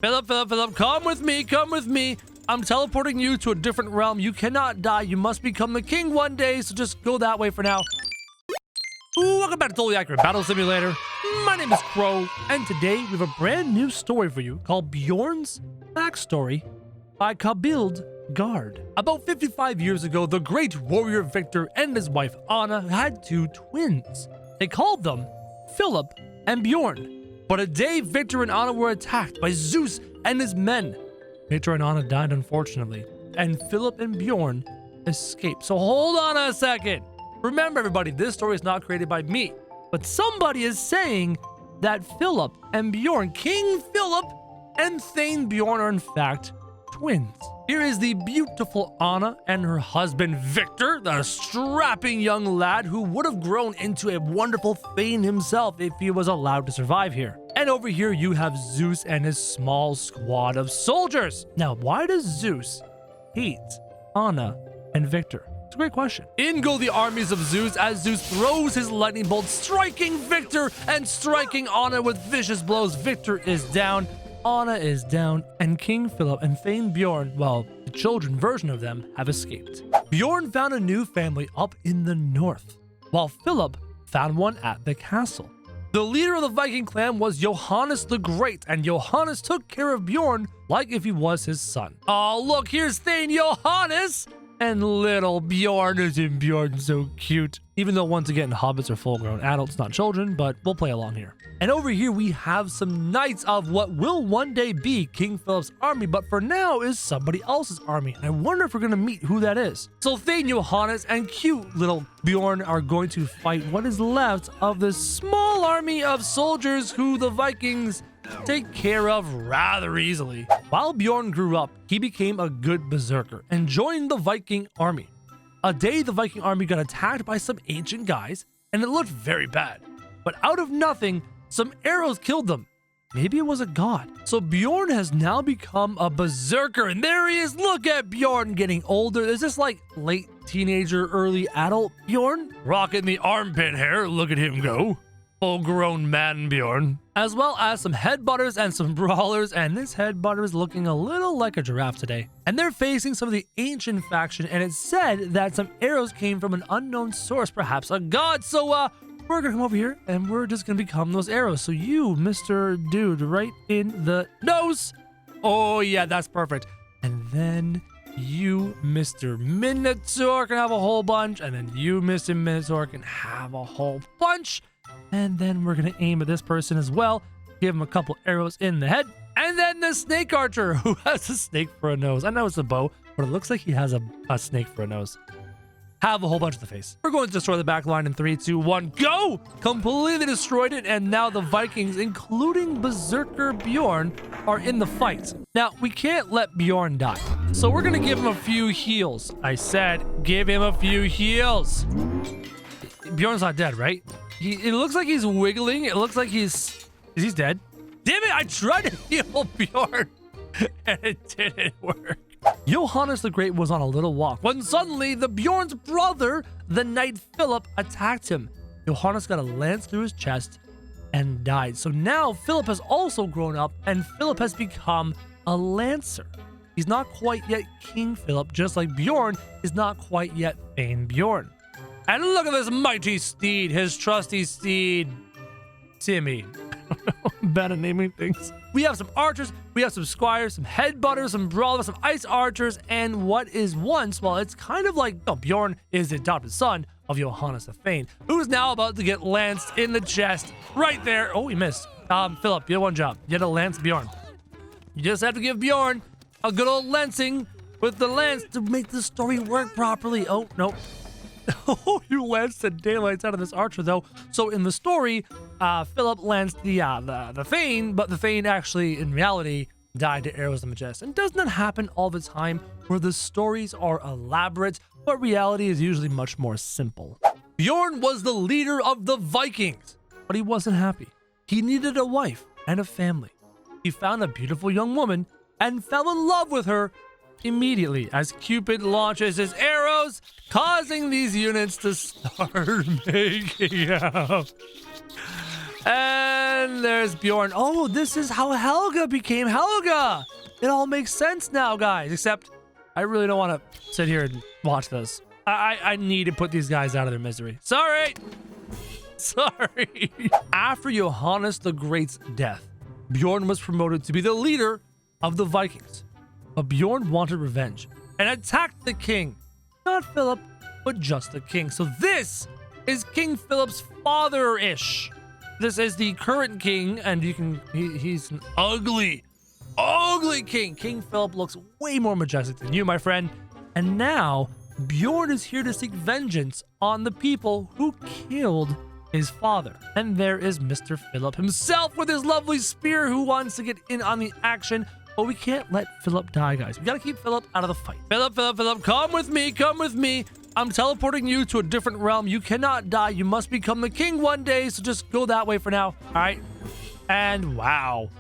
Phillip, come with me, come with me. I'm teleporting you to a different realm. You cannot die. You must become the king one day, so just go that way for now. Ooh, welcome back to Totally Accurate Battle Simulator. My name is Crow, and today we have a brand new story for you called Bjorn's Backstory by Kabild Guard. About 55 years ago, the great warrior Victor and his wife Anna had two twins. They called them Phillip and Bjorn. But a day, Victor and Anna were attacked by Zeus and his men. Victor and Anna died, unfortunately, and Phillip and Bjorn escaped. So hold on a second. Remember, everybody, this story is not created by me, but somebody is saying that Phillip and Bjorn, King Phillip and Thane Bjorn, are in fact twins. Here is the beautiful Anna and her husband Victor, the strapping young lad who would have grown into a wonderful Thane himself if he was allowed to survive here. And over here you have Zeus and his small squad of soldiers. Now, why does Zeus hate Anna and Victor? It's a great question. In go the armies of Zeus as Zeus throws his lightning bolt, striking Victor and striking Anna with vicious blows. Victor is down. Anna is down, and King Phillip and Thane Bjorn, well, the children version of them, have escaped. Bjorn found a new family up in the north, while Phillip found one at the castle. The leader of the Viking clan was Johannes the Great, and Johannes took care of Bjorn like if he was his son. Oh, look, here's Thane Johannes! And little Bjorn, isn't Bjorn so cute? Even though, once again, hobbits are full-grown adults, not children, but we'll play along here. And over here, we have some knights of what will one day be King Philip's army, but for now is somebody else's army. And I wonder if we're going to meet who that is. So Thane Johannes and cute little Bjorn are going to fight what is left of this small army of soldiers who the Vikings take care of rather easily. While Bjorn grew up, he became a good berserker and joined the Viking army. A day, the Viking army got attacked by some ancient guys, and it looked very bad. But out of nothing, some arrows killed them. Maybe it was a god. So Bjorn has now become a berserker, and there he is. Look at Bjorn getting older. Is this like late teenager, early adult Bjorn? Rocking the armpit hair. Look at him go. Full-grown man Bjorn. As well as some headbutters and some brawlers, and this headbutter is looking a little like a giraffe today. And they're facing some of the ancient faction, and it's said that some arrows came from an unknown source, perhaps a god. So, we're gonna come over here, and we're just gonna become those arrows. So you, Mr. Dude, right in the nose. Oh, yeah, that's perfect. And then you, Mr. Minotaur, can have a whole bunch, and then you, Mr. Minotaur, can have a whole bunch. And then we're going to aim at this person as well. Give him a couple arrows in the head. And then the snake archer, who has a snake for a nose. I know it's a bow, but it looks like he has a snake for a nose. Have a whole bunch of the face. We're going to destroy the back line in 3, 2, 1, go! Completely destroyed it, and now the Vikings, including Berserker Bjorn, are in the fight. Now, we can't let Bjorn die, so we're going to give him a few heals. I said, give him a few heals. Bjorn's not dead, right? It looks like he's wiggling. It looks like he's dead? Damn it, I tried to heal Bjorn, and it didn't work. Johannes the Great was on a little walk when suddenly the Bjorn's brother, the knight Phillip, attacked him. Johannes got a lance through his chest and died. So now Phillip has also grown up, and Phillip has become a lancer. He's not quite yet King Phillip, just like Bjorn is not quite yet Thane Bjorn. And look at this mighty steed, his trusty steed, Timmy. I'm bad at naming things. We have some archers, we have some squires, some headbutters, some brawlers, some ice archers, and what is once, well, it's kind of like, Bjorn is the adopted son of Johannes the Thane, who's now about to get lanced in the chest right there. Oh, he missed. Phillip, you had one job. You had to lance Bjorn. You just have to give Bjorn a good old lancing with the lance to make the story work properly. Oh, no. Oh, you lanced the daylights out of this archer, though. So in the story, Phillip lanced the Thane, but the Thane actually, in reality, died to arrows in the chest. And doesn't that happen all the time, where the stories are elaborate, but reality is usually much more simple? Bjorn was the leader of the Vikings, but he wasn't happy. He needed a wife and a family. He found a beautiful young woman and fell in love with her immediately as Cupid launches his arrows, causing these units to start making out. And And there's Bjorn. Oh, this is how Helga became Helga. It all makes sense now, guys. Except I really don't want to sit here and watch this. I need to put these guys out of their misery. Sorry. Sorry. After Johannes the Great's death, Bjorn was promoted to be the leader of the Vikings. But Bjorn wanted revenge and attacked the king. Not Phillip, but just the king. So this is King Philip's father-ish. This is the current king, and he's an ugly king. King Philip looks way more majestic than you, my friend. And now Bjorn is here to seek vengeance on the people who killed his father. And there is Mr. Phillip himself with his lovely spear who wants to get in on the action. But we can't let Phillip die, guys. We gotta keep Phillip out of the fight. Phillip, come with me, come with me. I'm teleporting you to a different realm. You cannot die. You must become the king one day, so just go that way for now, all right? And wow,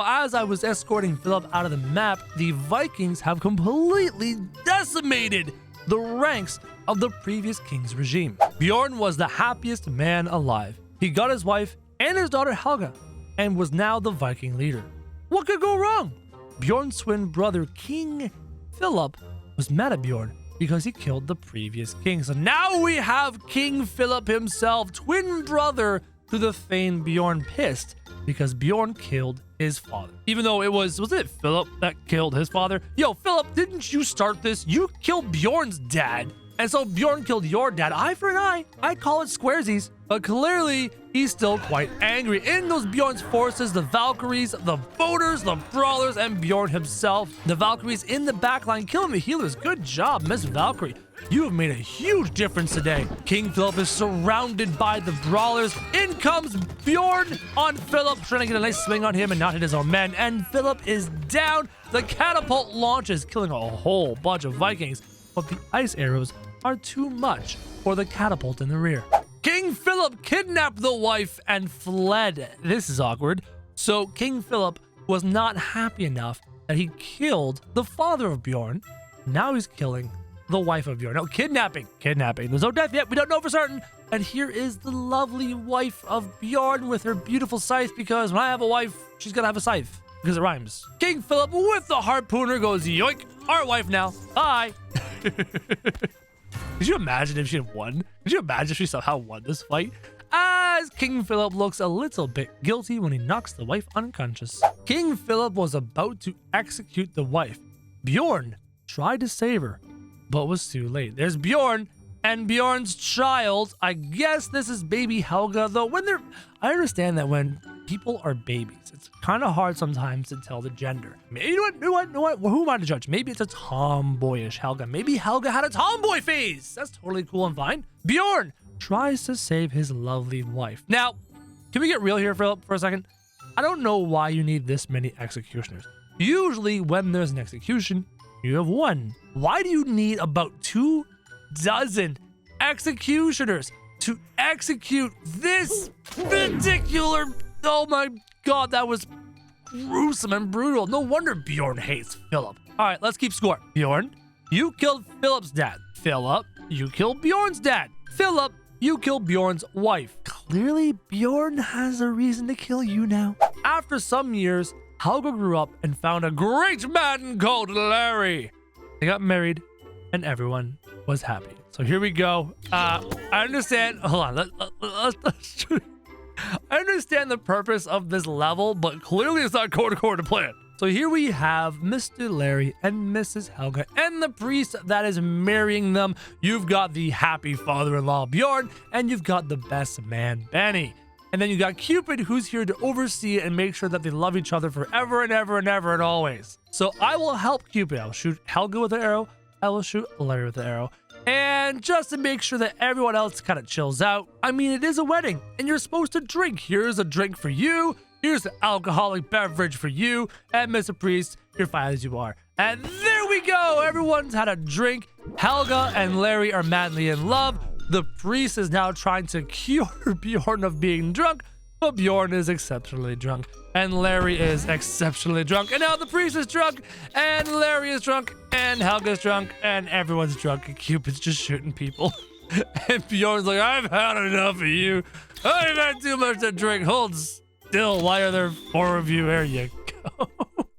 as I was escorting Phillip out of the map, the Vikings have completely decimated the ranks of the previous king's regime. Bjorn was the happiest man alive. He got his wife and his daughter Helga and was now the Viking leader. What could go wrong? Bjorn's twin brother, King Phillip, was mad at Bjorn because he killed the previous king. So now we have King Phillip himself, twin brother to the famed Bjorn, pissed because Bjorn killed his father. Even though was it Phillip that killed his father? Yo, Phillip, didn't you start this? You killed Bjorn's dad. And so Bjorn killed your dad. Eye for an eye. I call it squaresies. But clearly, he's still quite angry. In those Bjorn's forces, the Valkyries, the Voters, the Brawlers, and Bjorn himself. The Valkyries in the backline, killing the healers. Good job, Miss Valkyrie. You have made a huge difference today. King Phillip is surrounded by the Brawlers. In comes Bjorn on Phillip, trying to get a nice swing on him and not hit his own men. And Phillip is down. The catapult launches, killing a whole bunch of Vikings. But the ice arrows are too much for the catapult in the rear. King Phillip kidnapped the wife and fled. This is awkward. So King Phillip was not happy enough that he killed the father of Bjorn. Now he's killing the wife of Bjorn. No, kidnapping. There's no death yet. We don't know for certain. And here is the lovely wife of Bjorn with her beautiful scythe, because when I have a wife, she's gonna have a scythe because it rhymes. King Phillip with the harpooner goes, yoink, our wife now. Bye. Could you imagine if she had won? Could you imagine if she somehow won this fight? As King Phillip looks a little bit guilty when he knocks the wife unconscious. King Phillip was about to execute the wife. Bjorn tried to save her, but was too late. There's Bjorn and Bjorn's child. I guess this is baby Helga, though I understand that when people are babies, it's kind of hard sometimes to tell the gender. Maybe, you know what? Well, who am I to judge? Maybe it's a tomboyish Helga. Maybe Helga had a tomboy phase. That's totally cool and fine. Bjorn tries to save his lovely wife. Now, can we get real here, Phillip, for a second? I don't know why you need this many executioners. Usually when there's an execution, you have one. Why do you need about 24 executioners to execute this particular... Oh my god, that was gruesome and brutal. No wonder Bjorn hates Phillip. All right, let's keep score. Bjorn, you killed Phillip's dad. Phillip, you killed Bjorn's dad. Phillip, you killed Bjorn's wife. Clearly, Bjorn has a reason to kill you now. After some years, Helga grew up and found a great man called Larry. They got married and everyone was happy. So here we go. I understand. Hold on. Let's I understand the purpose of this level, but clearly it's not going according to plan. So here we have Mr. Larry and Mrs. Helga and the priest that is marrying them. You've got the happy father-in-law Bjorn, and you've got the best man Benny. And then you got Cupid, who's here to oversee and make sure that they love each other forever and ever and ever and always. So I will help Cupid. I'll shoot Helga with an arrow. I will shoot Larry with an arrow. And just to make sure that everyone else kind of chills out, I mean, it is a wedding and you're supposed to drink. Here's a drink for you. Here's an alcoholic beverage for you. And Mr. Priest, you're fine as you are. And there we go. Everyone's had a drink. Helga and Larry are madly in love. The priest is now trying to cure Bjorn of being drunk, but Bjorn is exceptionally drunk. And Larry is exceptionally drunk. And now the priest is drunk, and Larry is drunk, and Helga's drunk, and everyone's drunk, and Cupid's just shooting people. And Bjorn's like, I've had enough of you. I've had too much to drink. Hold still. Why are there 4 of you? There you go.